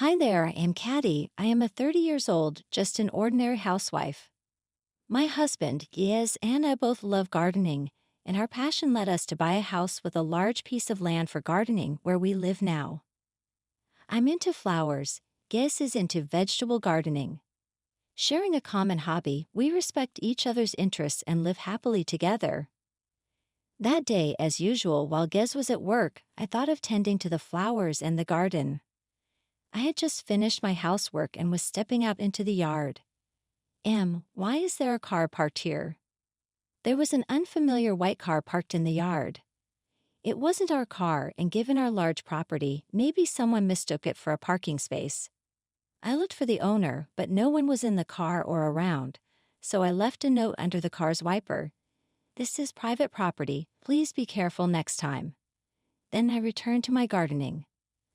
Hi there, I am Caddy. I am a 30 years old, just an ordinary housewife. My husband, Giz, and I both love gardening, and our passion led us to buy a house with a large piece of land for gardening where we live now. I'm into flowers, Giz is into vegetable gardening. Sharing a common hobby, we respect each other's interests and live happily together. That day, as usual, while Giz was at work, I thought of tending to the flowers and the garden. I had just finished my housework and was stepping out into the yard. Why is there a car parked here? There was an unfamiliar white car parked in the yard. It wasn't our car, and given our large property, maybe someone mistook it for a parking space. I looked for the owner, but no one was in the car or around, so I left a note under the car's wiper. "This is private property, please be careful next time." Then I returned to my gardening.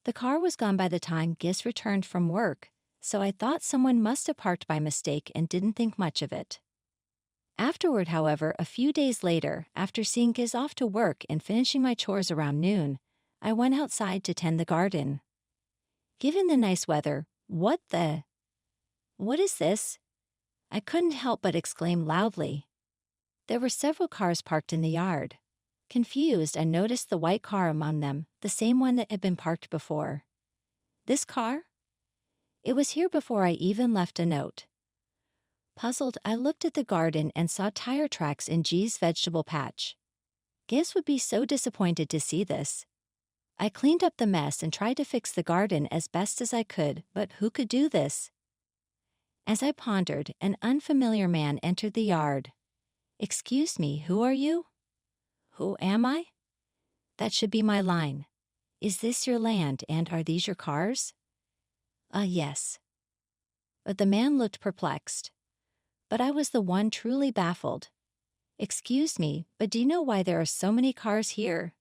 The car was gone by the time Giz returned from work, so I thought someone must have parked by mistake and didn't think much of it. Afterward, however, a few days later, after seeing Giz off to work and finishing my chores around noon, I went outside to tend the garden. Given the nice weather, what is this? I couldn't help but exclaim loudly. There were several cars parked in the yard. Confused, I noticed the white car among them, the same one that had been parked before. This car? It was here before I even left a note. Puzzled, I looked at the garden and saw tire tracks in G's vegetable patch. Giz would be so disappointed to see this. I cleaned up the mess and tried to fix the garden as best as I could, but who could do this? As I pondered, an unfamiliar man entered the yard. "Excuse me, who are you?" "Who am I?" That should be my line. "Is this your land and are these your cars?" Yes. But the man looked perplexed. But I was the one truly baffled. "Excuse me, but do you know why there are so many cars here?"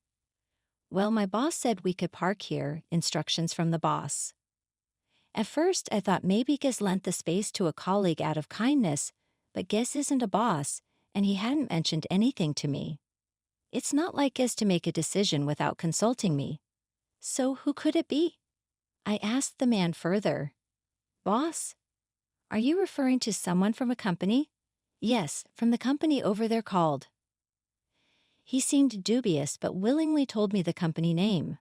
"Well, my boss said we could park here," instructions from the boss. At first, I thought maybe Giz lent the space to a colleague out of kindness, but Giz isn't a boss, and he hadn't mentioned anything to me. It's not like Giz to make a decision without consulting me. So who could it be? I asked the man further. "Boss? Are you referring to someone from a company?" "Yes, from the company over there called." He seemed dubious but willingly told me the company name.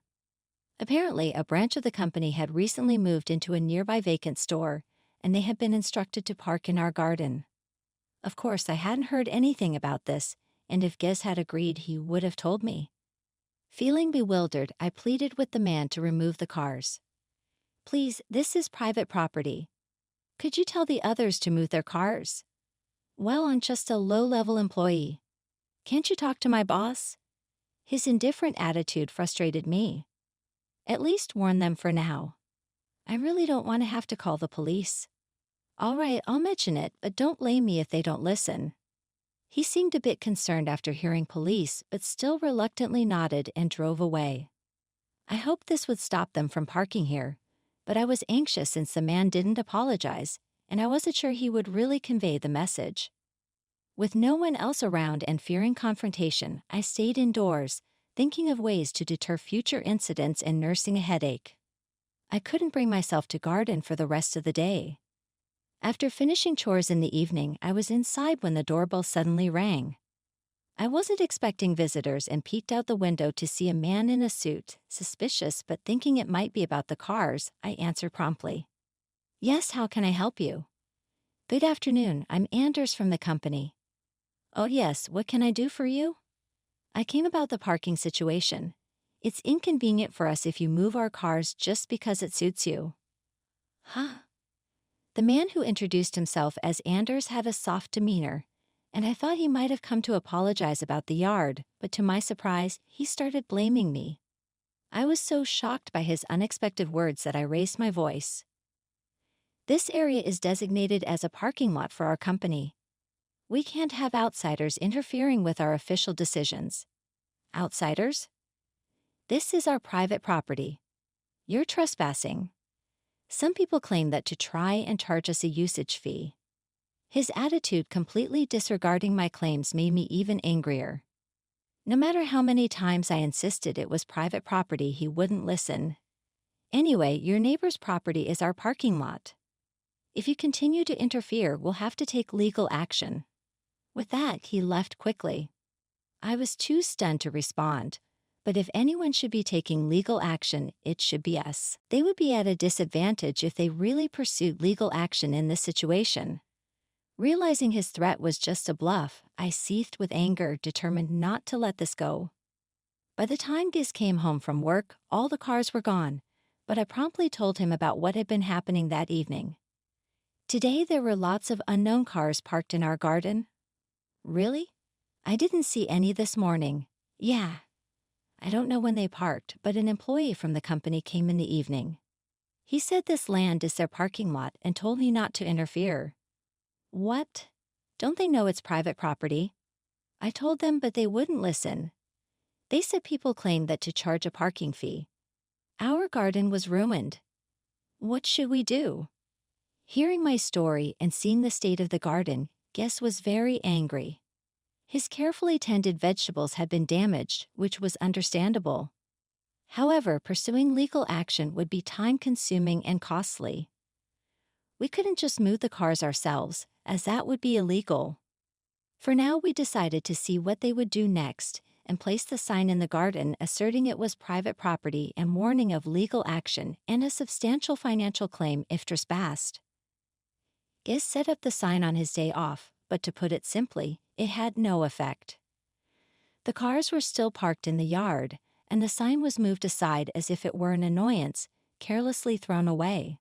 Apparently, a branch of the company had recently moved into a nearby vacant store, and they had been instructed to park in our garden. Of course, I hadn't heard anything about this, and if Giz had agreed, he would have told me. Feeling bewildered, I pleaded with the man to remove the cars. "Please, this is private property. Could you tell the others to move their cars?" "Well, I'm just a low-level employee. Can't you talk to my boss?" His indifferent attitude frustrated me. "At least warn them for now. I really don't want to have to call the police." "All right, I'll mention it, but don't blame me if they don't listen." He seemed a bit concerned after hearing police, but still reluctantly nodded and drove away. I hoped this would stop them from parking here, but I was anxious since the man didn't apologize, and I wasn't sure he would really convey the message. With no one else around and fearing confrontation, I stayed indoors, thinking of ways to deter future incidents and nursing a headache. I couldn't bring myself to garden for the rest of the day. After finishing chores in the evening, I was inside when the doorbell suddenly rang. I wasn't expecting visitors and peeked out the window to see a man in a suit, suspicious but thinking it might be about the cars. I answered promptly. "Yes, how can I help you?" "Good afternoon, I'm Anders from the company." "Oh yes, what can I do for you?" "I came about the parking situation. It's inconvenient for us if you move our cars just because it suits you." "Huh?" The man who introduced himself as Anders had a soft demeanor, and I thought he might have come to apologize about the yard, but to my surprise, he started blaming me. I was so shocked by his unexpected words that I raised my voice. "This area is designated as a parking lot for our company. We can't have outsiders interfering with our official decisions." "Outsiders? This is our private property. You're trespassing." Some people claim that to try and charge us a usage fee. His attitude completely disregarding my claims made me even angrier. No matter how many times I insisted it was private property, he wouldn't listen. Anyway, your neighbor's property is our parking lot. If you continue to interfere, we'll have to take legal action." With that, he left quickly. I was too stunned to respond. But if anyone should be taking legal action, it should be us. They would be at a disadvantage if they really pursued legal action in this situation. Realizing his threat was just a bluff, I seethed with anger, determined not to let this go. By the time Giz came home from work, all the cars were gone, but I promptly told him about what had been happening that evening. "Today there were lots of unknown cars parked in our garden." "Really? I didn't see any this morning." "Yeah. I don't know when they parked, but an employee from the company came in the evening. He said this land is their parking lot and told me not to interfere." "What? Don't they know it's private property?" I told them, but they wouldn't listen. They said people claimed that to charge a parking fee. Our garden was ruined. What should we do? Hearing my story and seeing the state of the garden, Guess was very angry. His carefully tended vegetables had been damaged, which was understandable. However, pursuing legal action would be time-consuming and costly. We couldn't just move the cars ourselves, as that would be illegal. For now, we decided to see what they would do next and place the sign in the garden asserting it was private property and warning of legal action and a substantial financial claim if trespassed. Giz set up the sign on his day off, but to put it simply, it had no effect. The cars were still parked in the yard, and the sign was moved aside as if it were an annoyance, carelessly thrown away.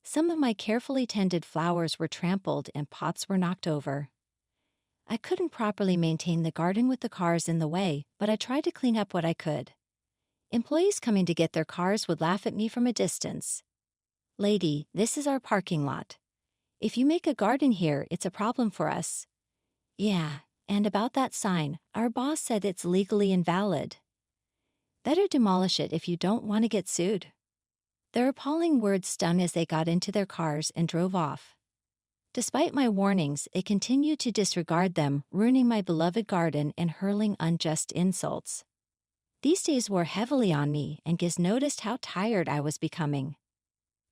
Some of my carefully tended flowers were trampled and pots were knocked over. I couldn't properly maintain the garden with the cars in the way, but I tried to clean up what I could. Employees coming to get their cars would laugh at me from a distance. "Lady, this is our parking lot. If you make a garden here, it's a problem for us." "Yeah, and about that sign, our boss said it's legally invalid." "Better demolish it if you don't want to get sued." Their appalling words stung as they got into their cars and drove off. Despite my warnings, they continued to disregard them, ruining my beloved garden and hurling unjust insults. These days wore heavily on me, and Giz noticed how tired I was becoming.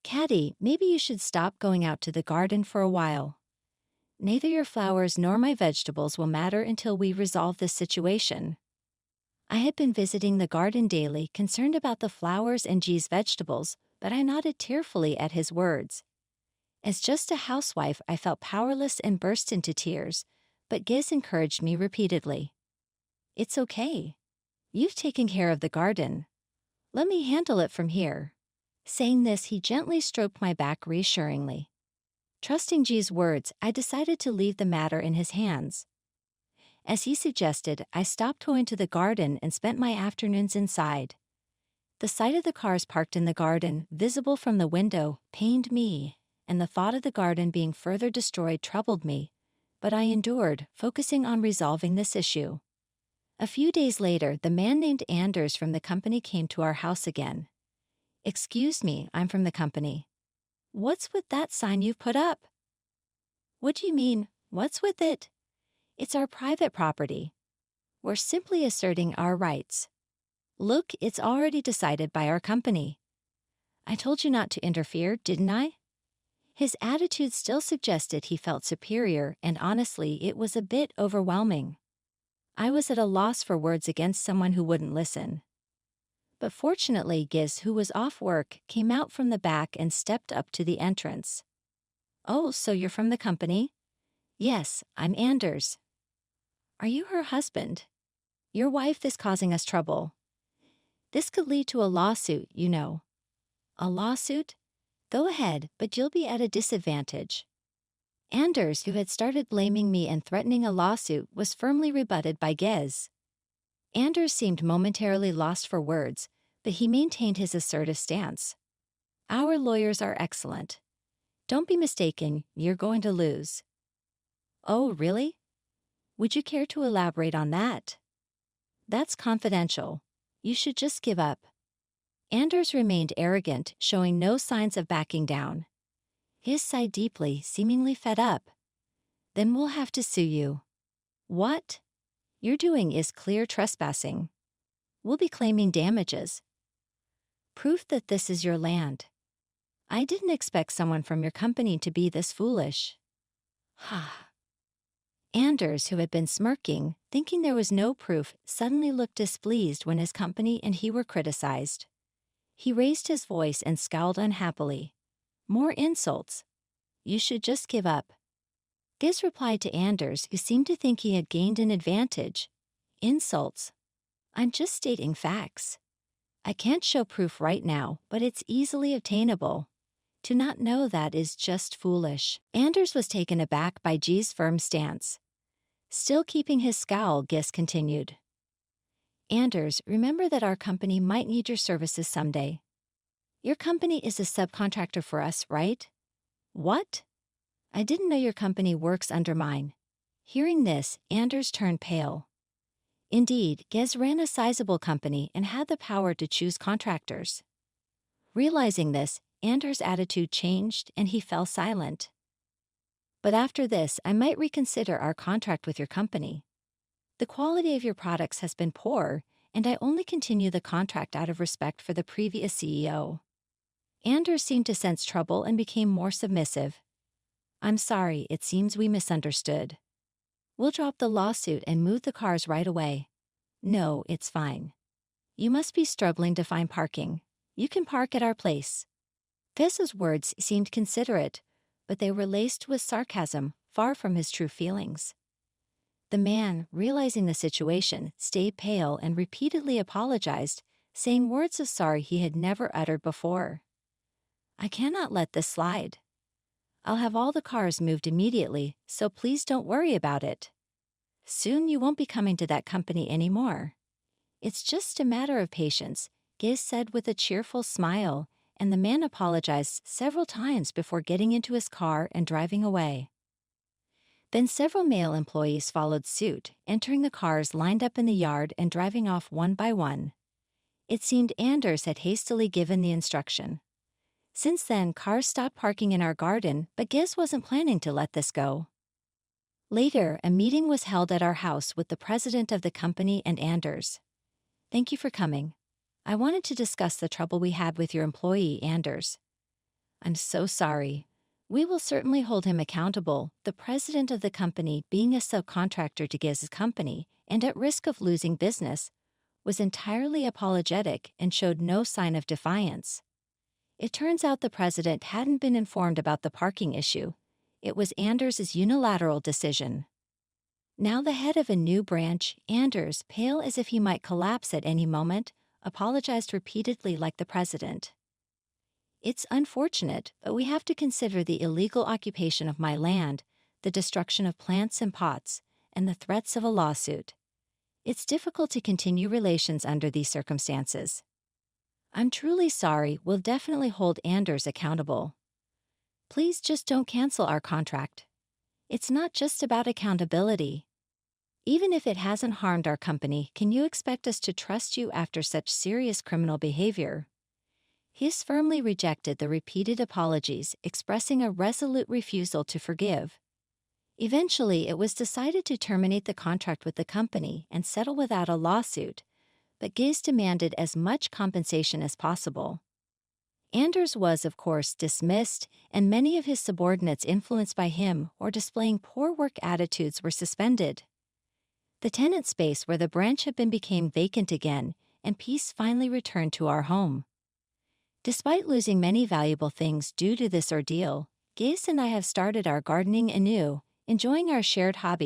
"Caddy, maybe you should stop going out to the garden for a while. Neither your flowers nor my vegetables will matter until we resolve this situation." I had been visiting the garden daily, concerned about the flowers and G's vegetables, but I nodded tearfully at his words. As just a housewife, I felt powerless and burst into tears, but Giz encouraged me repeatedly. "It's okay. You've taken care of the garden. Let me handle it from here." Saying this, he gently stroked my back reassuringly. Trusting G's words, I decided to leave the matter in his hands. As he suggested, I stopped going to the garden and spent my afternoons inside. The sight of the cars parked in the garden, visible from the window, pained me, and the thought of the garden being further destroyed troubled me, but I endured, focusing on resolving this issue. A few days later, the man named Anders from the company came to our house again. "Excuse me, I'm from the company." "What's with that sign you've put up?" "What do you mean, what's with it?" "It's our private property. We're simply asserting our rights." "Look, it's already decided by our company." "I told you not to interfere, didn't I?" His attitude still suggested he felt superior, and honestly, it was a bit overwhelming. I was at a loss for words against someone who wouldn't listen. But fortunately, Giz, who was off work, came out from the back and stepped up to the entrance. "Oh, so you're from the company?" "Yes, I'm Anders." "Are you her husband?" "Your wife is causing us trouble. This could lead to a lawsuit, you know." "A lawsuit? Go ahead, but you'll be at a disadvantage." Anders, who had started blaming me and threatening a lawsuit, was firmly rebutted by Giz. Anders seemed momentarily lost for words, but he maintained his assertive stance. "Our lawyers are excellent. Don't be mistaken, you're going to lose." "Oh, really? Would you care to elaborate on that?" "That's confidential. You should just give up." Anders remained arrogant, showing no signs of backing down. Giz sighed deeply, seemingly fed up. "Then we'll have to sue you." "What? You're doing is clear trespassing. We'll be claiming damages." Proof that this is your land. I didn't expect someone from your company to be this foolish. Ha. Anders, who had been smirking, thinking there was no proof, suddenly looked displeased when his company and he were criticized. He raised his voice and scowled unhappily. More insults. You should just give up. Giz replied to Anders, who seemed to think he had gained an advantage. Insults. I'm just stating facts. I can't show proof right now, but it's easily obtainable. To not know that is just foolish. Anders was taken aback by G's firm stance. Still keeping his scowl, Giz continued. Anders, remember that our company might need your services someday. Your company is a subcontractor for us, right? What? I didn't know your company works under mine. Hearing this, Anders turned pale. Indeed, Giz ran a sizable company and had the power to choose contractors. Realizing this, Anders' attitude changed and he fell silent. But after this, I might reconsider our contract with your company. The quality of your products has been poor, and I only continue the contract out of respect for the previous CEO. Anders seemed to sense trouble and became more submissive. I'm sorry, it seems we misunderstood. We'll drop the lawsuit and move the cars right away. No, it's fine. You must be struggling to find parking. You can park at our place. Giz's words seemed considerate, but they were laced with sarcasm, far from his true feelings. The man, realizing the situation, stayed pale and repeatedly apologized, saying words of sorry he had never uttered before. I cannot let this slide. I'll have all the cars moved immediately, so please don't worry about it. Soon you won't be coming to that company anymore. It's just a matter of patience, Giz said with a cheerful smile, and the man apologized several times before getting into his car and driving away. Then several male employees followed suit, entering the cars lined up in the yard and driving off one by one. It seemed Anders had hastily given the instruction. Since then, cars stopped parking in our garden, but Giz wasn't planning to let this go. Later, a meeting was held at our house with the president of the company and Anders. Thank you for coming. I wanted to discuss the trouble we had with your employee, Anders. I'm so sorry. We will certainly hold him accountable, the president of the company, being a subcontractor to Giz's company and at risk of losing business, was entirely apologetic and showed no sign of defiance. It turns out the president hadn't been informed about the parking issue. It was Anders' unilateral decision. Now the head of a new branch, Anders, pale as if he might collapse at any moment, apologized repeatedly like the president. It's unfortunate, but we have to consider the illegal occupation of my land, the destruction of plants and pots, and the threats of a lawsuit. It's difficult to continue relations under these circumstances. I'm truly sorry. We'll definitely hold Anders accountable. Please just don't cancel our contract. It's not just about accountability. Even if it hasn't harmed our company, can you expect us to trust you after such serious criminal behavior? Giz firmly rejected the repeated apologies, expressing a resolute refusal to forgive. Eventually, it was decided to terminate the contract with the company and settle without a lawsuit, but Giz demanded as much compensation as possible. Anders was, of course, dismissed, and many of his subordinates influenced by him or displaying poor work attitudes were suspended. The tenant space where the branch had been became vacant again, and peace finally returned to our home. Despite losing many valuable things due to this ordeal, Giz and I have started our gardening anew, enjoying our shared hobby